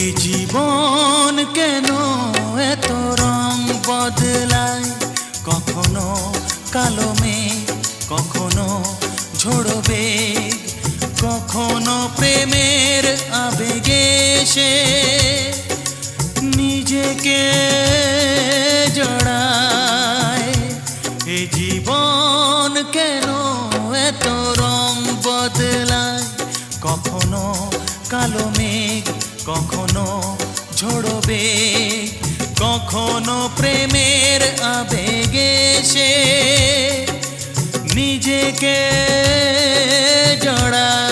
এ জীবন কেন এত রং বদলায়, কখনো কালো মেঘ, কখনো ঝোড়ো বেগ, কখনো প্রেমের আবেগে সে নিজেকে জড়ায়। এ জীবন কেন এত রং বদলায়, কখনো কালো মেঘ, কখনো ঝোড়ো বেগ, কখনো প্রেমের আবেগে সে নিজেকে জড়ায়।